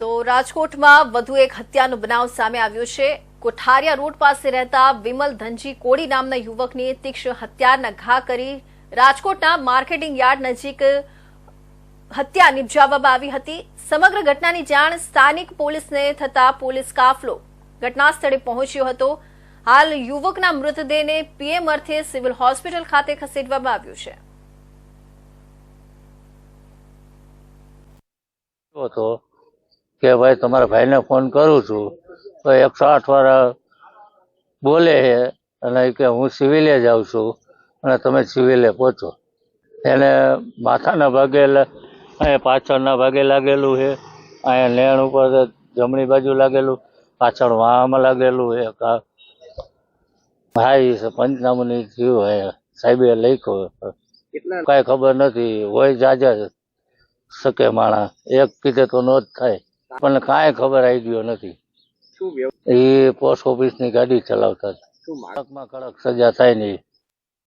તો રાજકોટમાં વધુ એક હત્યાનો બનાવ સામે આવ્યો છે। કોઠારિયા રોડ પાસે રહેતા વિમલ ધનજી કોડી નામના યુવકની તીક્ષ્ણ હત્યાના ઘા કરી રાજકોટના માર્કેટિંગ યાર્ડ નજીક હત્યા નિપજાવવામાં આવી હતી। સમગ્ર ઘટનાની જાણ સ્થાનિક પોલીસને થતા પોલીસ કાફલો ઘટના સ્થળે પહોંચ્યો હતો। હાલ યુવકના મૃતદેહને પીએમ અર્થે સિવિલ હોસ્પિટલ ખાતે ખસેડવામાં આવ્યો છે। હતો કે ભાઈ તમારા ભાઈને ફોન કરું છું તો 108 વાળા બોલે છે અને કે હું સિવિલે જાઉં છું અને તમે સિવિલે પહોંચો। એને માથાના ભાગે અહીંયા પાછળના ભાગે લાગેલું છે, અહીંયા નેણ ઉપર જમણી બાજુ લાગેલું, પાછળ વાહમાં લાગેલું છે। ભાઈ પંચનામુની થયું હે, સાહેબે લખ્યો, કઈ ખબર નથી, હોય જાજા શકે માણા, એક કીધે તો નો જ થાય, પણ કાંઈ ખબર આઈડિયો નથી। એ પોસ્ટ ઓફિસ ની ગાડી ચલાવતા, કડકમાં કડક સજા થાય નહીં।